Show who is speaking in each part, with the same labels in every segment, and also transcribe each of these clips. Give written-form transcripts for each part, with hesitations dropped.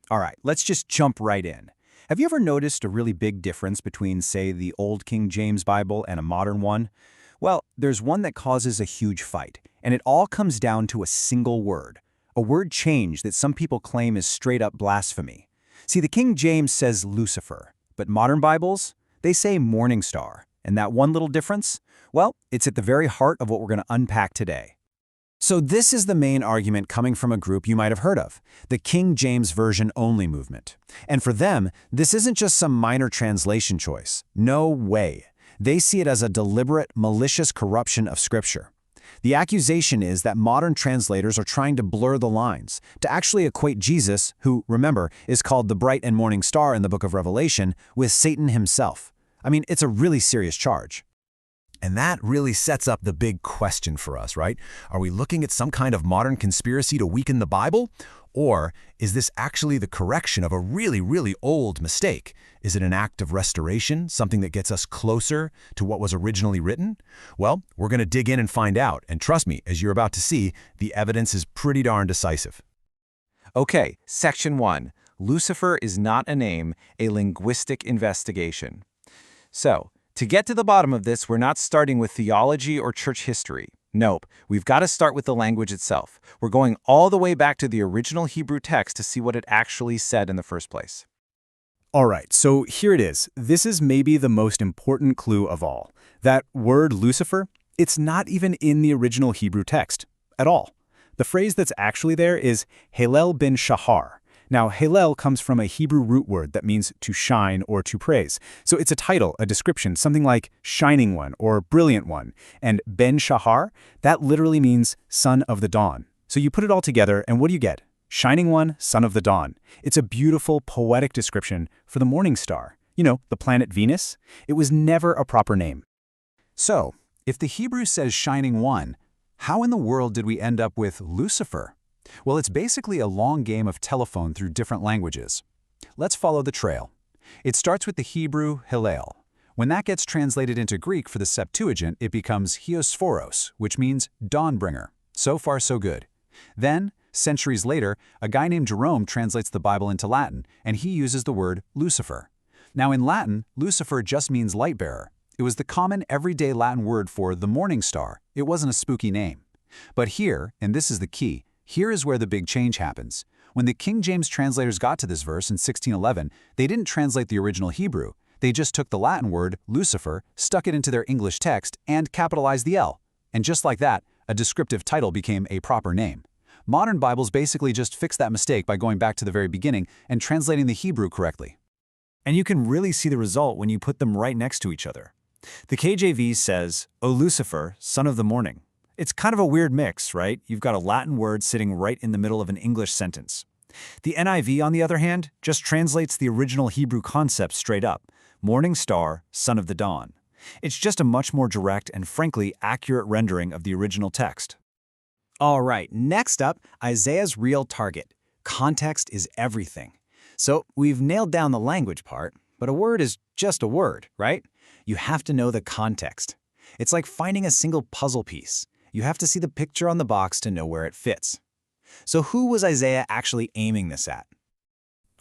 Speaker 1: All right, let's just jump right in. Have you ever noticed a really big difference between, say, the old King James Bible and a modern one? Well, there's one that causes a huge fight, and it all comes down to a single word. A word change that some people claim is straight-up blasphemy. See, the King James says Lucifer, but modern Bibles, they say morning star. And that one little difference? Well, it's at the very heart of what we're going to unpack today. So this is the main argument coming from a group you might have heard of, the King James Version Only movement. And for them, this isn't just some minor translation choice. No way. They see it as a deliberate, malicious corruption of Scripture. The accusation is that modern translators are trying to blur the lines, to actually equate Jesus, who, remember, is called the bright and morning star in the book of Revelation, with Satan himself. I mean, it's a really serious charge.
Speaker 2: And that really sets up the big question for us, right? Are we looking at some kind of modern conspiracy to weaken the Bible? Or is this actually the correction of a really, really old mistake? Is it an act of restoration, something that gets us closer to what was originally written? Well, we're going to dig in and find out. And trust me, as you're about to see, the evidence is pretty darn decisive.
Speaker 3: Okay, Section 1. Lucifer is not a name, a linguistic investigation. So, to get to the bottom of this, we're not starting with theology or church history. Nope, we've got to start with the language itself. We're going all the way back to the original Hebrew text to see what it actually said in the first place.
Speaker 1: All right, so here it is. This is maybe the most important clue of all. That word Lucifer, it's not even in the original Hebrew text at all. The phrase that's actually there is Halel bin Shahar. Now, Halel comes from a Hebrew root word that means to shine or to praise. So it's a title, a description, something like shining one or brilliant one. And Ben Shahar, that literally means son of the dawn. So you put it all together, and what do you get? Shining one, son of the dawn. It's a beautiful, poetic description for the morning star. You know, the planet Venus. It was never a proper name.
Speaker 4: So, if the Hebrew says shining one, how in the world did we end up with Lucifer? Well, it's basically a long game of telephone through different languages. Let's follow the trail. It starts with the Hebrew Hillel. When that gets translated into Greek for the Septuagint, it becomes Hiosphoros, which means dawnbringer. So far, so good. Then, centuries later, a guy named Jerome translates the Bible into Latin, and he uses the word Lucifer. Now, in Latin, Lucifer just means light bearer. It was the common everyday Latin word for the morning star. It wasn't a spooky name. But here, and this is the key, here is where the big change happens. When the King James translators got to this verse in 1611, they didn't translate the original Hebrew. They just took the Latin word, Lucifer, stuck it into their English text, and capitalized the L. And just like that, a descriptive title became a proper name. Modern Bibles basically just fixed that mistake by going back to the very beginning and translating the Hebrew correctly.
Speaker 1: And you can really see the result when you put them right next to each other. The KJV says, O Lucifer, son of the morning. It's kind of a weird mix, right? You've got a Latin word sitting right in the middle of an English sentence. The NIV, on the other hand, just translates the original Hebrew concept straight up. Morning star, son of the dawn. It's just a much more direct and frankly accurate rendering of the original text. All right, next up, Isaiah's real target. Context is everything. So we've nailed down the language part, but a word is just a word, right? You have to know the context. It's like finding a single puzzle piece. You have to see the picture on the box to know where it fits. So who was Isaiah actually aiming this at?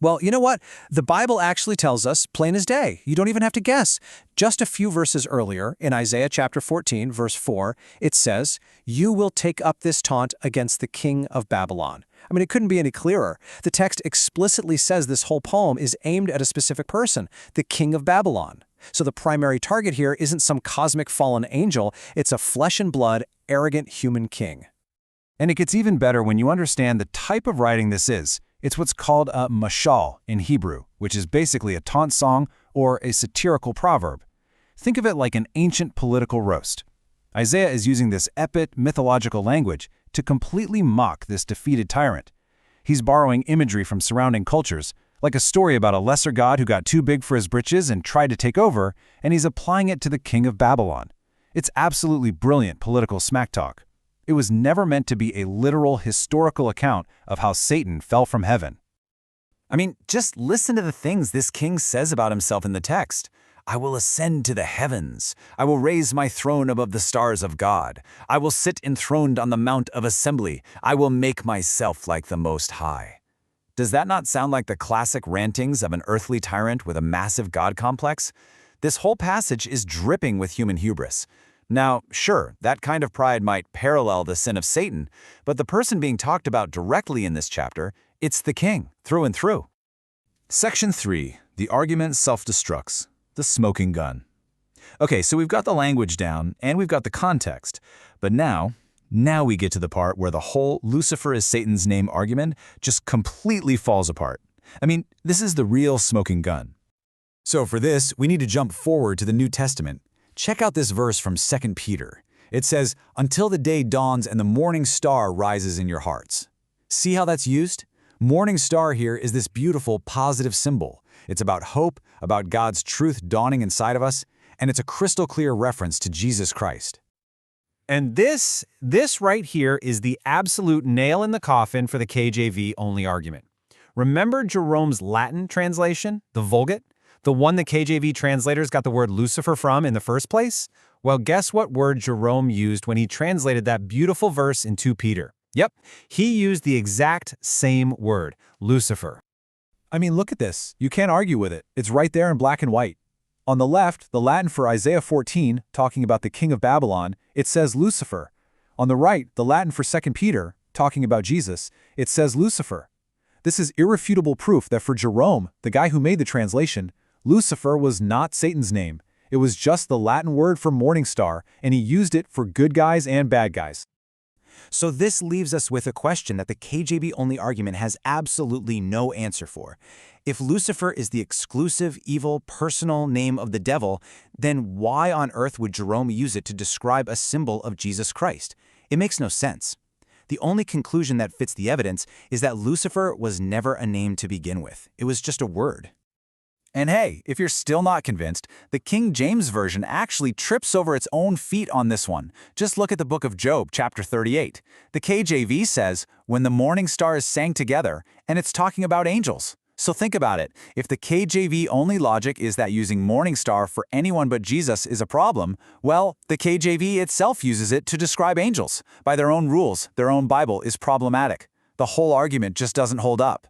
Speaker 1: Well, you know what? The Bible actually tells us plain as day. You don't even have to guess. Just a few verses earlier, in Isaiah chapter 14, verse 4, it says, "You will take up this taunt against the king of Babylon." I mean, it couldn't be any clearer. The text explicitly says this whole poem is aimed at a specific person, the king of Babylon. So the primary target here isn't some cosmic fallen angel, it's a flesh and blood, arrogant human king.
Speaker 4: And it gets even better when you understand the type of writing this is. It's what's called a mashal in Hebrew, which is basically a taunt song or a satirical proverb. Think of it like an ancient political roast. Isaiah is using this epic, mythological language to completely mock this defeated tyrant. He's borrowing imagery from surrounding cultures, like a story about a lesser god who got too big for his britches and tried to take over, and he's applying it to the king of Babylon. It's absolutely brilliant political smack talk. It was never meant to be a literal historical account of how Satan fell from heaven.
Speaker 1: I mean, just listen to the things this king says about himself in the text. I will ascend to the heavens. I will raise my throne above the stars of God. I will sit enthroned on the mount of assembly. I will make myself like the Most High. Does that not sound like the classic rantings of an earthly tyrant with a massive God complex? This whole passage is dripping with human hubris. Now, sure, that kind of pride might parallel the sin of Satan, but the person being talked about directly in this chapter, it's the king, through and through.
Speaker 2: Section 3. The argument self-destructs. The smoking gun. Okay, so we've got the language down, and we've got the context. But now we get to the part where the whole Lucifer is Satan's name argument just completely falls apart. I mean, this is the real smoking gun.
Speaker 1: So for this, we need to jump forward to the New Testament. Check out this verse from 2 Peter. It says, "Until the day dawns and the morning star rises in your hearts." See how that's used? Morning star here is this beautiful, positive symbol. It's about hope, about God's truth dawning inside of us, and it's a crystal clear reference to Jesus Christ.
Speaker 3: And this right here is the absolute nail in the coffin for the KJV-only argument. Remember Jerome's Latin translation, the Vulgate? The one the KJV translators got the word Lucifer from in the first place? Well, guess what word Jerome used when he translated that beautiful verse in 2 Peter? Yep, he used the exact same word, Lucifer.
Speaker 4: I mean, look at this. You can't argue with it. It's right there in black and white. On the left, the Latin for Isaiah 14, talking about the king of Babylon, it says Lucifer. On the right, the Latin for 2 Peter, talking about Jesus, it says Lucifer. This is irrefutable proof that for Jerome, the guy who made the translation, Lucifer was not Satan's name. It was just the Latin word for morning star, and he used it for good guys and bad guys.
Speaker 1: So this leaves us with a question that the KJV-only argument has absolutely no answer for. If Lucifer is the exclusive, evil, personal name of the devil, then why on earth would Jerome use it to describe a symbol of Jesus Christ? It makes no sense. The only conclusion that fits the evidence is that Lucifer was never a name to begin with. It was just a word. And hey, if you're still not convinced, the King James Version actually trips over its own feet on this one. Just look at the book of Job, chapter 38. The KJV says, "When the morning stars sang together," and it's talking about angels. So think about it. If the KJV-only logic is that using morning star for anyone but Jesus is a problem, well, the KJV itself uses it to describe angels. By their own rules, their own Bible is problematic. The whole argument just doesn't hold up.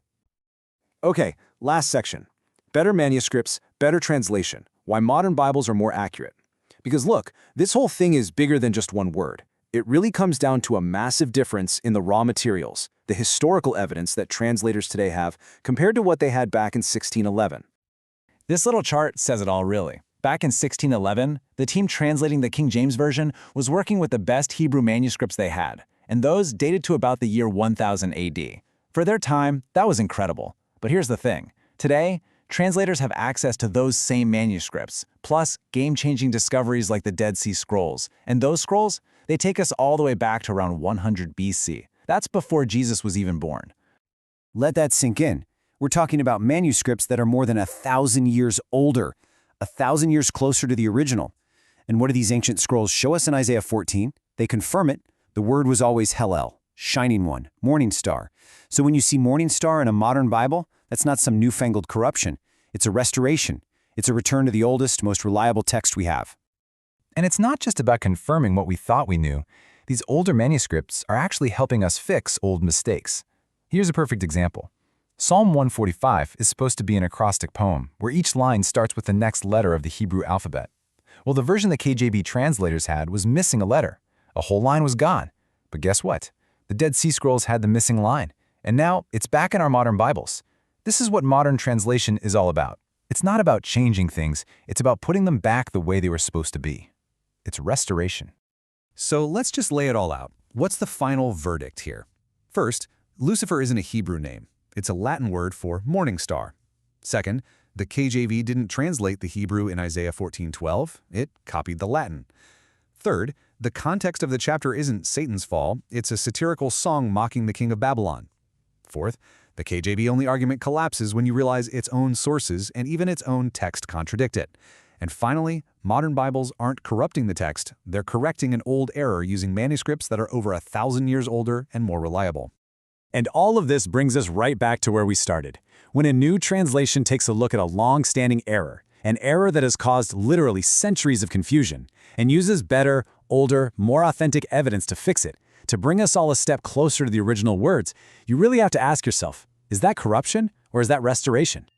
Speaker 5: Okay, last section. Better manuscripts, better translation. Why modern Bibles are more accurate. Because look, this whole thing is bigger than just one word. It really comes down to a massive difference in the raw materials, the historical evidence that translators today have compared to what they had back in 1611.
Speaker 1: This little chart says it all, really. Back in 1611, the team translating the King James Version was working with the best Hebrew manuscripts they had, and those dated to about the year 1000 AD. For their time, that was incredible. But here's the thing. Today, translators have access to those same manuscripts, plus game-changing discoveries like the Dead Sea Scrolls. And those scrolls, they take us all the way back to around 100 BC. That's before Jesus was even born.
Speaker 6: Let that sink in. We're talking about manuscripts that are more than 1,000 years older, 1,000 years closer to the original. And what do these ancient scrolls show us in Isaiah 14? They confirm it. The word was always Hallel, shining one, morning star. So when you see morning star in a modern Bible, that's not some newfangled corruption. It's a restoration. It's a return to the oldest, most reliable text we have.
Speaker 3: And it's not just about confirming what we thought we knew. These older manuscripts are actually helping us fix old mistakes. Here's a perfect example. Psalm 145 is supposed to be an acrostic poem, where each line starts with the next letter of the Hebrew alphabet. Well, the version the KJV translators had was missing a letter. A whole line was gone. But guess what? The Dead Sea Scrolls had the missing line, and now it's back in our modern Bibles. This is what modern translation is all about. It's not about changing things, it's about putting them back the way they were supposed to be. It's restoration.
Speaker 4: So let's just lay it all out. What's the final verdict here? First, Lucifer isn't a Hebrew name. It's a Latin word for morning star. Second, the KJV didn't translate the Hebrew in Isaiah 14:12. It copied the Latin. Third, the context of the chapter isn't Satan's fall. It's a satirical song mocking the king of Babylon. Fourth, the KJV-only argument collapses when you realize its own sources and even its own text contradict it. And finally, modern Bibles aren't corrupting the text. They're correcting an old error using manuscripts that are over 1,000 years older and more reliable.
Speaker 1: And all of this brings us right back to where we started. When a new translation takes a look at a long-standing error, an error that has caused literally centuries of confusion, and uses better, older, more authentic evidence to fix it, to bring us all a step closer to the original words, you really have to ask yourself,
Speaker 5: Is that corruption or is that restoration?